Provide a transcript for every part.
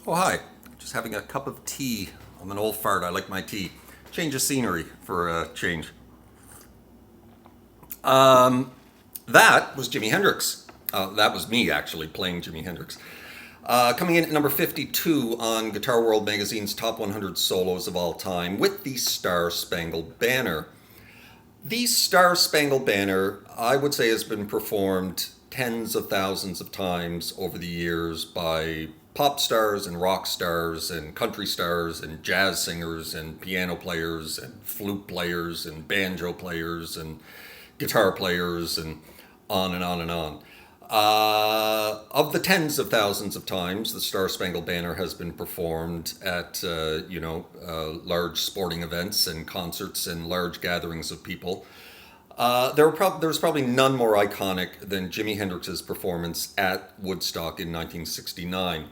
Oh, hi. Just having a cup of tea. I'm an old fart. I like my tea. Change of scenery for a change. That was Jimi Hendrix. That was me actually playing Jimi Hendrix. Coming in at number 52 on Guitar World Magazine's Top 100 Solos of All Time with the Star Spangled Banner. The Star Spangled Banner, I would say, has been performed tens of thousands of times over the years by pop stars and rock stars and country stars and jazz singers and piano players and flute players and banjo players and guitar players and on and on and on. Of the tens of thousands of times the Star Spangled Banner has been performed at, large sporting events and concerts and large gatherings of people, there's probably none more iconic than Jimi Hendrix's performance at Woodstock in 1969.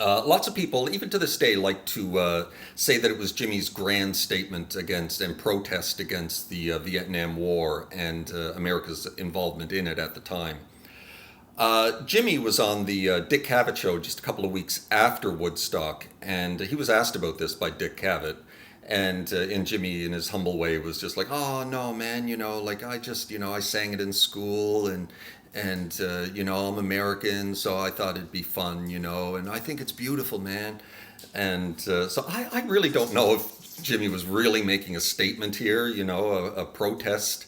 Lots of people, even to this day, like to say that it was Jimmy's grand statement against and protest against the Vietnam War and America's involvement in it at the time. Jimmy was on the Dick Cavett show just a couple of weeks after Woodstock, and he was asked about this by Dick Cavett. And Jimmy, in his humble way, was just like, "Oh no, man, I sang it in school, and I'm American, so I thought it'd be fun, and I think it's beautiful, man." And so I really don't know if Jimmy was really making a statement here, a protest.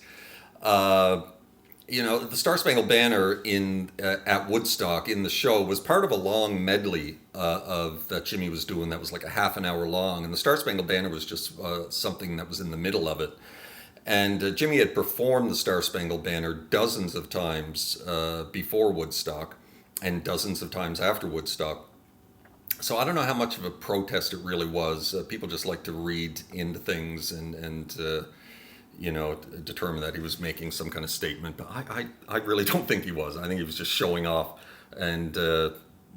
The Star Spangled Banner in at Woodstock in the show was part of a long medley of that Jimi was doing that was like a half an hour long, and the Star Spangled Banner was just something that was in the middle of it. And Jimi had performed the Star Spangled Banner dozens of times before Woodstock, and dozens of times after Woodstock. So I don't know how much of a protest it really was. People just like to read into things and determine that he was making some kind of statement. But I really don't think he was. I think he was just showing off, and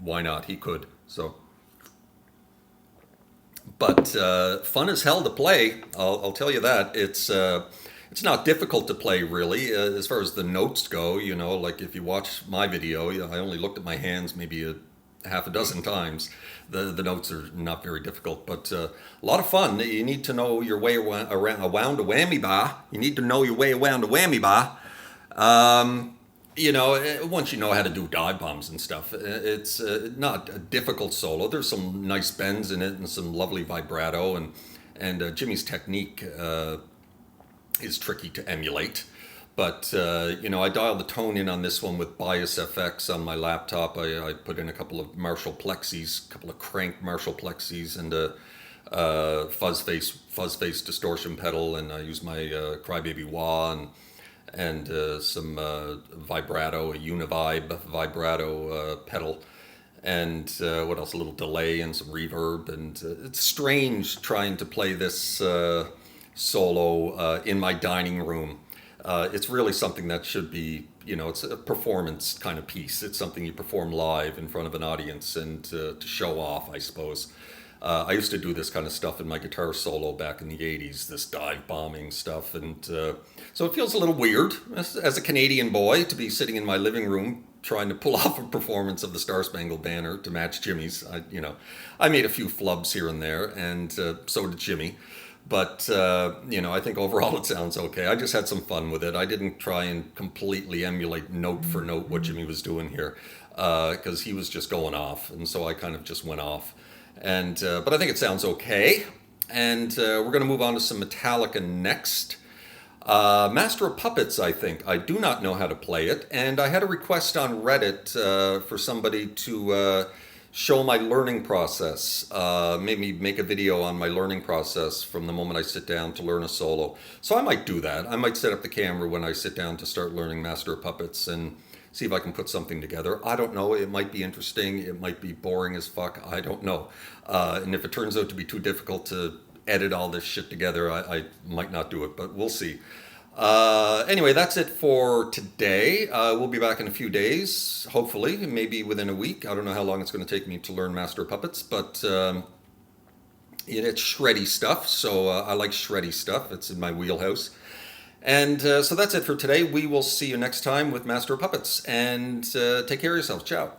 why not? He could. So, but fun as hell to play. I'll tell you that. It's not difficult to play really, as far as the notes go. Like if you watch my video, I only looked at my hands maybe a half a dozen times. The notes are not very difficult, but a lot of fun. You need to know your way around a whammy bar. You need to know your way around a whammy bar. Once you know how to do dive bombs and stuff, it's not a difficult solo. There's some nice bends in it and some lovely vibrato, and Jimi's technique is tricky to emulate. But, I dialed the tone in on this one with Bias FX on my laptop. I put in a couple of Marshall Plexis, a couple of crank Marshall Plexis, and a fuzz face distortion pedal, and I used my Crybaby Wah and some vibrato, a Univibe vibrato pedal, and what else? A little delay and some reverb, and it's strange trying to play this solo in my dining room. It's really something that should be, it's a performance kind of piece. It's something you perform live in front of an audience and to show off, I suppose. I used to do this kind of stuff in my guitar solo back in the 80s, this dive bombing stuff. And so it feels a little weird as a Canadian boy to be sitting in my living room trying to pull off a performance of the Star Spangled Banner to match Jimi's. I made a few flubs here and there, and so did Jimi. But, I think overall it sounds okay. I just had some fun with it. I didn't try and completely emulate note for note what Jimi was doing here, because he was just going off. And so I kind of just went off. But I think it sounds okay. And we're going to move on to some Metallica next. Master of Puppets, I think. I do not know how to play it. And I had a request on Reddit for somebody to show my learning process, maybe make a video on my learning process from the moment I sit down to learn a solo. So I might do that. I might set up the camera when I sit down to start learning Master of Puppets and see if I can put something together. I don't know. It might be interesting. It might be boring as fuck. I don't know. And if it turns out to be too difficult to edit all this shit together, I might not do it, but we'll see. Anyway, that's it for today. We'll be back in a few days, hopefully, maybe within a week. I don't know how long it's going to take me to learn Master of Puppets, but it's shreddy stuff, so I like shreddy stuff. It's in my wheelhouse. And so that's it for today. We will see you next time with Master of Puppets, and take care of yourselves. Ciao.